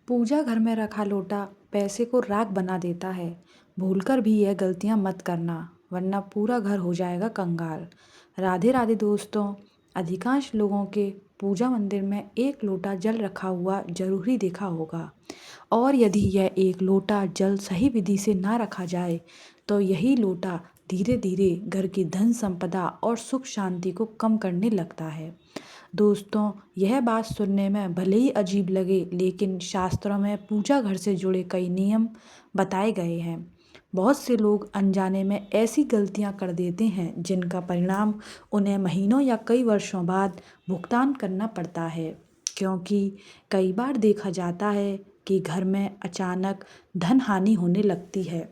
पूजा घर में रखा लोटा पैसे को राख बना देता है। भूलकर भी यह गलतियां मत करना, वरना पूरा घर हो जाएगा कंगाल। राधे राधे दोस्तों। अधिकांश लोगों के पूजा मंदिर में एक लोटा जल रखा हुआ जरूर ही देखा होगा। और यदि यह एक लोटा जल सही विधि से ना रखा जाए तो यही लोटा धीरे धीरे घर की धन संपदा और सुख शांति को कम करने लगता है। दोस्तों, यह बात सुनने में भले ही अजीब लगे, लेकिन शास्त्रों में पूजा घर से जुड़े कई नियम बताए गए हैं। बहुत से लोग अनजाने में ऐसी गलतियां कर देते हैं जिनका परिणाम उन्हें महीनों या कई वर्षों बाद भुगतान करना पड़ता है। क्योंकि कई बार देखा जाता है कि घर में अचानक धन हानि होने लगती है,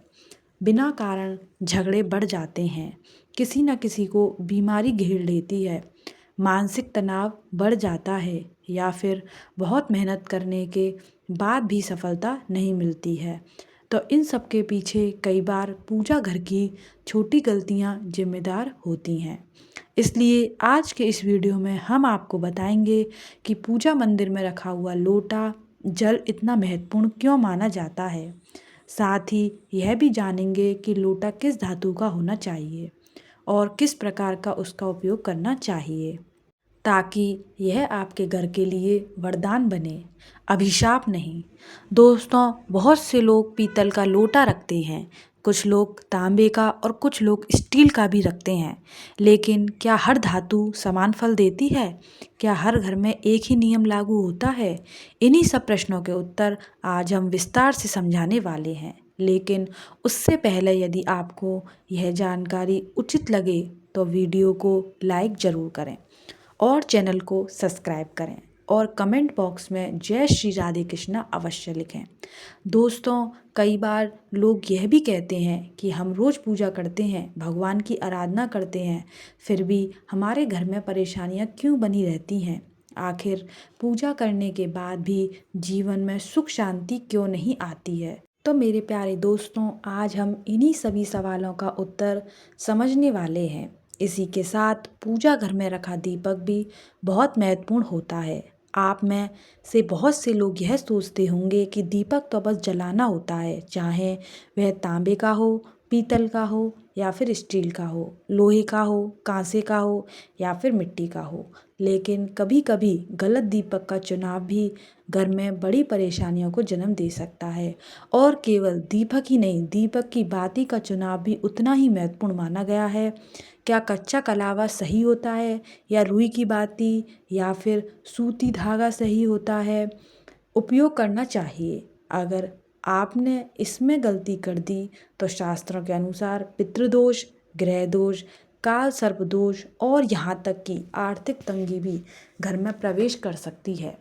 बिना कारण झगड़े बढ़ जाते हैं, किसी न किसी को बीमारी घेर लेती है, मानसिक तनाव बढ़ जाता है, या फिर बहुत मेहनत करने के बाद भी सफलता नहीं मिलती है। तो इन सब के पीछे कई बार पूजा घर की छोटी गलतियां जिम्मेदार होती हैं। इसलिए आज के इस वीडियो में हम आपको बताएंगे कि पूजा मंदिर में रखा हुआ लोटा जल इतना महत्वपूर्ण क्यों माना जाता है। साथ ही यह भी जानेंगे कि लोटा किस धातु का होना चाहिए और किस प्रकार का उसका उपयोग करना चाहिए, ताकि यह आपके घर के लिए वरदान बने, अभिशाप नहीं। दोस्तों, बहुत से लोग पीतल का लोटा रखते हैं, कुछ लोग तांबे का और कुछ लोग स्टील का भी रखते हैं। लेकिन क्या हर धातु समान फल देती है? क्या हर घर में एक ही नियम लागू होता है? इन्हीं सब प्रश्नों के उत्तर आज हम विस्तार से समझाने वाले हैं। लेकिन उससे पहले यदि आपको यह जानकारी उचित लगे तो वीडियो को लाइक ज़रूर करें और चैनल को सब्सक्राइब करें और कमेंट बॉक्स में जय श्री राधे कृष्णा अवश्य लिखें। दोस्तों, कई बार लोग यह भी कहते हैं कि हम रोज़ पूजा करते हैं, भगवान की आराधना करते हैं, फिर भी हमारे घर में परेशानियां क्यों बनी रहती हैं? आखिर पूजा करने के बाद भी जीवन में सुख शांति क्यों नहीं आती है? तो मेरे प्यारे दोस्तों, आज हम इन्हीं सभी सवालों का उत्तर समझने वाले हैं। इसी के साथ पूजा घर में रखा दीपक भी बहुत महत्वपूर्ण होता है। आप में से बहुत से लोग यह सोचते होंगे कि दीपक तो बस जलाना होता है, चाहे वह तांबे का हो, पीतल का हो या फिर स्टील का हो, लोहे का हो, कांसे का हो या फिर मिट्टी का हो। लेकिन कभी कभी गलत दीपक का चुनाव भी घर में बड़ी परेशानियों को जन्म दे सकता है। और केवल दीपक ही नहीं, दीपक की बाती का चुनाव भी उतना ही महत्वपूर्ण माना गया है। क्या कच्चा कलावा सही होता है या रुई की बाती या फिर सूती धागा सही होता है? उपयोग करना चाहिए। अगर आपने इसमें गलती कर दी तो शास्त्रों के अनुसार पितृदोष, ग्रह दोष, काल सर्प दोष और यहाँ तक कि आर्थिक तंगी भी घर में प्रवेश कर सकती है।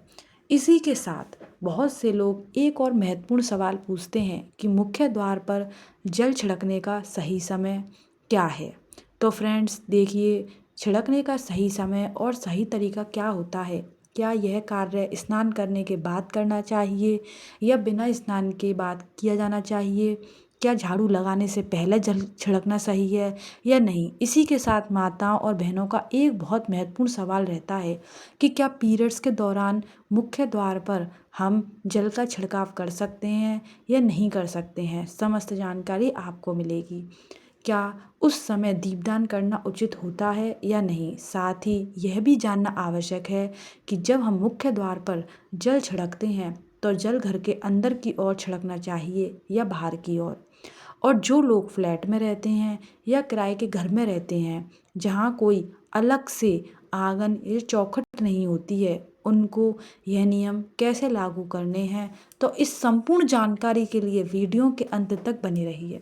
इसी के साथ बहुत से लोग एक और महत्वपूर्ण सवाल पूछते हैं कि मुख्य द्वार पर जल छिड़कने का सही समय क्या है। तो फ्रेंड्स देखिए, छिड़कने का सही समय और सही तरीका क्या होता है। क्या यह कार्य स्नान करने के बाद करना चाहिए या बिना स्नान के बाद किया जाना चाहिए? क्या झाड़ू लगाने से पहले जल छिड़कना सही है या नहीं? इसी के साथ माताओं और बहनों का एक बहुत महत्वपूर्ण सवाल रहता है कि क्या पीरियड्स के दौरान मुख्य द्वार पर हम जल का छिड़काव कर सकते हैं या नहीं कर सकते हैं? समस्त जानकारी आपको मिलेगी। क्या उस समय दीपदान करना उचित होता है या नहीं? साथ ही यह भी जानना आवश्यक है कि जब हम मुख्य द्वार पर जल छिड़कते हैं तो जल घर के अंदर की ओर छिड़कना चाहिए या बाहर की ओर। और जो लोग फ्लैट में रहते हैं या किराए के घर में रहते हैं जहाँ कोई अलग से आंगन या चौखट नहीं होती है, उनको यह नियम कैसे लागू करने हैं, तो इस संपूर्ण जानकारी के लिए वीडियो के अंत तक बने रहिए।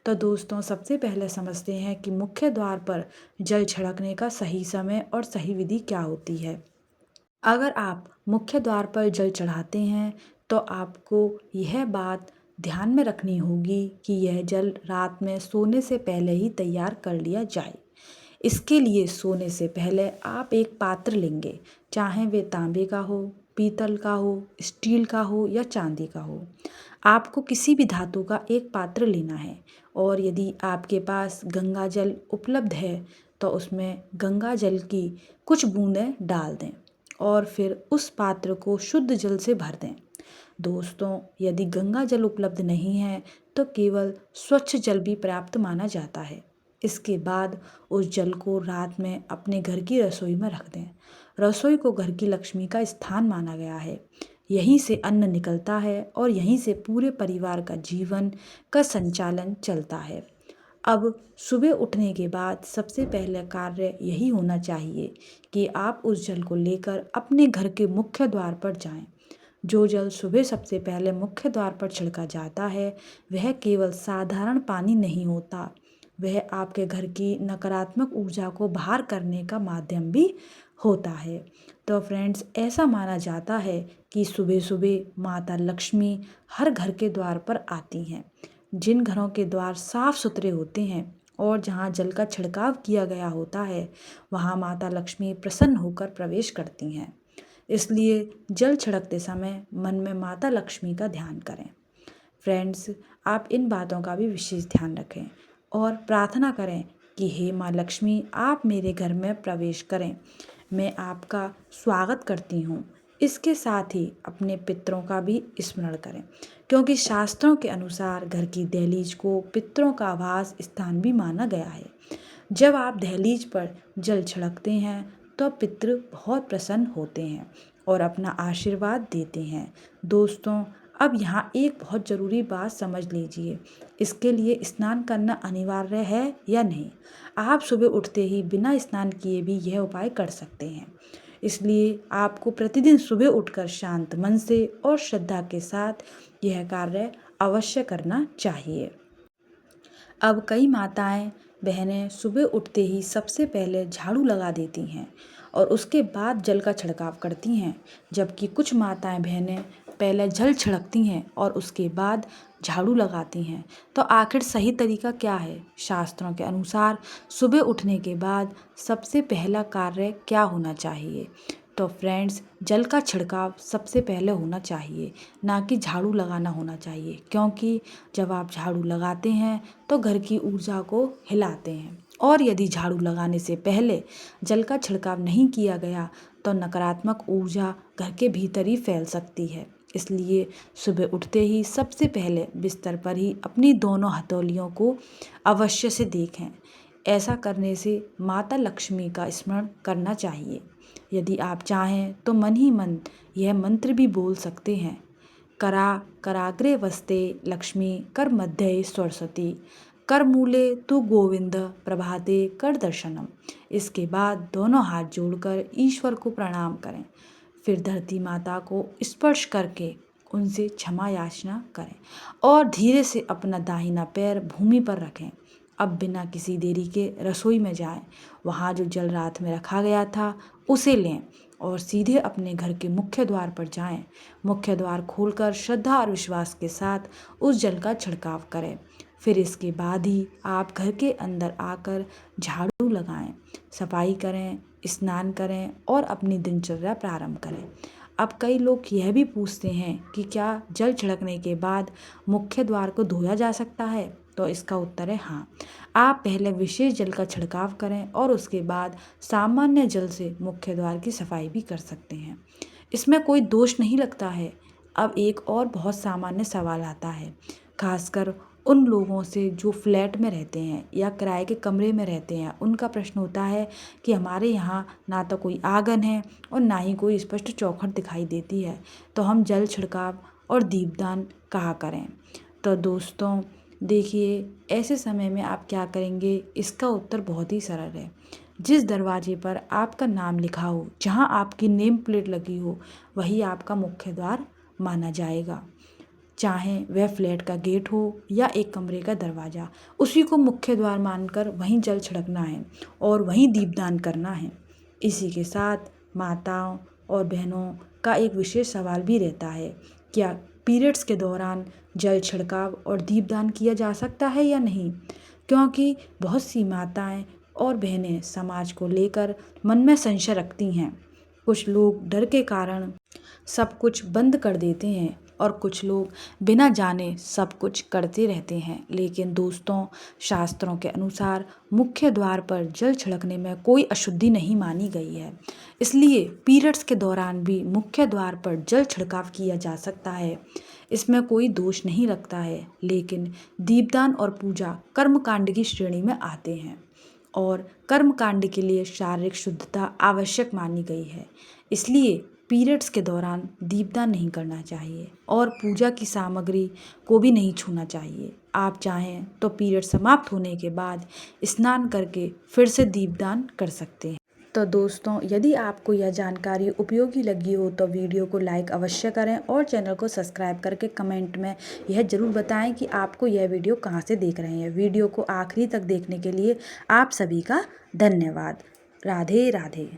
तो दोस्तों, सबसे पहले समझते हैं कि मुख्य द्वार पर जल छिड़कने का सही समय और सही विधि क्या होती है। अगर आप मुख्य द्वार पर जल चढ़ाते हैं तो आपको यह बात ध्यान में रखनी होगी कि यह जल रात में सोने से पहले ही तैयार कर लिया जाए। इसके लिए सोने से पहले आप एक पात्र लेंगे, चाहे वे तांबे का हो, पीतल का हो, स्टील का हो या चांदी का हो। आपको किसी भी धातु का एक पात्र लेना है और यदि आपके पास गंगा जल उपलब्ध है तो उसमें गंगा जल की कुछ बूंदें डाल दें और फिर उस पात्र को शुद्ध जल से भर दें। दोस्तों, यदि गंगा जल उपलब्ध नहीं है तो केवल स्वच्छ जल भी पर्याप्त माना जाता है। इसके बाद उस जल को रात में अपने घर की रसोई में रख दें। रसोई को घर की लक्ष्मी का स्थान माना गया है। यहीं से अन्न निकलता है और यहीं से पूरे परिवार का जीवन का संचालन चलता है। अब सुबह उठने के बाद सबसे पहले कार्य यही होना चाहिए कि आप उस जल को लेकर अपने घर के मुख्य द्वार पर जाएं। जो जल सुबह सबसे पहले मुख्य द्वार पर छिड़का जाता है वह केवल साधारण पानी नहीं होता, वह आपके घर की नकारात्मक ऊर्जा को बाहर करने का माध्यम भी होता है। तो फ्रेंड्स, ऐसा माना जाता है कि सुबह सुबह माता लक्ष्मी हर घर के द्वार पर आती हैं। जिन घरों के द्वार साफ सुथरे होते हैं और जहाँ जल का छिड़काव किया गया होता है वहाँ माता लक्ष्मी प्रसन्न होकर प्रवेश करती हैं। इसलिए जल छिड़कते समय मन में माता लक्ष्मी का ध्यान करें। फ्रेंड्स, आप इन बातों का भी विशेष ध्यान रखें और प्रार्थना करें कि हे माँ लक्ष्मी, आप मेरे घर में प्रवेश करें, मैं आपका स्वागत करती हूँ। इसके साथ ही अपने पितरों का भी स्मरण करें, क्योंकि शास्त्रों के अनुसार घर की दहलीज को पितरों का आवास स्थान भी माना गया है। जब आप दहलीज पर जल छिड़कते हैं तो पितृ बहुत प्रसन्न होते हैं और अपना आशीर्वाद देते हैं। दोस्तों, अब यहाँ एक बहुत ज़रूरी बात समझ लीजिए, इसके लिए स्नान करना अनिवार्य है या नहीं। आप सुबह उठते ही बिना स्नान किए भी यह उपाय कर सकते हैं। इसलिए आपको प्रतिदिन सुबह उठकर शांत मन से और श्रद्धा के साथ यह कार्य अवश्य करना चाहिए। अब कई माताएं बहनें सुबह उठते ही सबसे पहले झाड़ू लगा देती हैं और उसके बाद जल का छिड़काव करती हैं, जबकि कुछ माताएं बहनें पहले जल छिड़कती हैं और उसके बाद झाड़ू लगाती हैं। तो आखिर सही तरीका क्या है? शास्त्रों के अनुसार सुबह उठने के बाद सबसे पहला कार्य क्या होना चाहिए? तो फ्रेंड्स, जल का छिड़काव सबसे पहले होना चाहिए, ना कि झाड़ू लगाना होना चाहिए, क्योंकि जब आप झाड़ू लगाते हैं तो घर की ऊर्जा को हिलाते हैं और यदि झाड़ू लगाने से पहले जल का छिड़काव नहीं किया गया तो नकारात्मक ऊर्जा घर के भीतर ही फैल सकती है। इसलिए सुबह उठते ही सबसे पहले बिस्तर पर ही अपनी दोनों हथेलियों को अवश्य से देखें। ऐसा करने से माता लक्ष्मी का स्मरण करना चाहिए। यदि आप चाहें तो मन ही मन यह मंत्र भी बोल सकते हैं, करा कराग्रे वस्ते लक्ष्मी कर मध्य सरस्वती कर मूले तू गोविंद प्रभाते कर दर्शनम। इसके बाद दोनों हाथ जोड़कर ईश्वर को प्रणाम करें, फिर धरती माता को स्पर्श करके उनसे क्षमा याचना करें और धीरे से अपना दाहिना पैर भूमि पर रखें। अब बिना किसी देरी के रसोई में जाएं, वहाँ जो जल रात में रखा गया था उसे लें और सीधे अपने घर के मुख्य द्वार पर जाएं। मुख्य द्वार खोलकर श्रद्धा और विश्वास के साथ उस जल का छिड़काव करें। फिर इसके बाद ही आप घर के अंदर आकर झाड़ू लगाएं, सफाई करें, स्नान करें और अपनी दिनचर्या प्रारंभ करें। अब कई लोग यह भी पूछते हैं कि क्या जल छिड़कने के बाद मुख्य द्वार को धोया जा सकता है? तो इसका उत्तर है हाँ। आप पहले विशेष जल का छिड़काव करें और उसके बाद सामान्य जल से मुख्य द्वार की सफाई भी कर सकते हैं। इसमें कोई दोष नहीं लगता है। अब एक और बहुत सामान्य सवाल आता है, खासकर उन लोगों से जो फ्लैट में रहते हैं या किराए के कमरे में रहते हैं। उनका प्रश्न होता है कि हमारे यहाँ ना तो कोई आंगन है और ना ही कोई स्पष्ट चौखट दिखाई देती है, तो हम जल छिड़काव और दीपदान कहाँ करें? तो दोस्तों देखिए, ऐसे समय में आप क्या करेंगे? इसका उत्तर बहुत ही सरल है। जिस दरवाजे पर आपका नाम लिखा हो, जहाँ आपकी नेम प्लेट लगी हो, वही आपका मुख्य द्वार माना जाएगा। चाहे वह फ्लैट का गेट हो या एक कमरे का दरवाज़ा, उसी को मुख्य द्वार मानकर वहीं जल छिड़कना है और वहीं दीपदान करना है। इसी के साथ माताओं और बहनों का एक विशेष सवाल भी रहता है, क्या पीरियड्स के दौरान जल छिड़काव और दीपदान किया जा सकता है या नहीं? क्योंकि बहुत सी माताएं और बहनें समाज को लेकर मन में संशय रखती हैं। कुछ लोग डर के कारण सब कुछ बंद कर देते हैं और कुछ लोग बिना जाने सब कुछ करते रहते हैं। लेकिन दोस्तों, शास्त्रों के अनुसार मुख्य द्वार पर जल छिड़कने में कोई अशुद्धि नहीं मानी गई है। इसलिए पीरियड्स के दौरान भी मुख्य द्वार पर जल छिड़काव किया जा सकता है, इसमें कोई दोष नहीं लगता है। लेकिन दीपदान और पूजा कर्मकांड की श्रेणी में आते हैं और कर्मकांड के लिए शारीरिक शुद्धता आवश्यक मानी गई है। इसलिए पीरियड्स के दौरान दीपदान नहीं करना चाहिए और पूजा की सामग्री को भी नहीं छूना चाहिए। आप चाहें तो पीरियड समाप्त होने के बाद स्नान करके फिर से दीपदान कर सकते हैं। तो दोस्तों, यदि आपको यह जानकारी उपयोगी लगी हो तो वीडियो को लाइक अवश्य करें और चैनल को सब्सक्राइब करके कमेंट में यह ज़रूर बताएं कि आपको यह वीडियो कहां से देख रहे हैं। वीडियो को आखिरी तक देखने के लिए आप सभी का धन्यवाद। राधे राधे।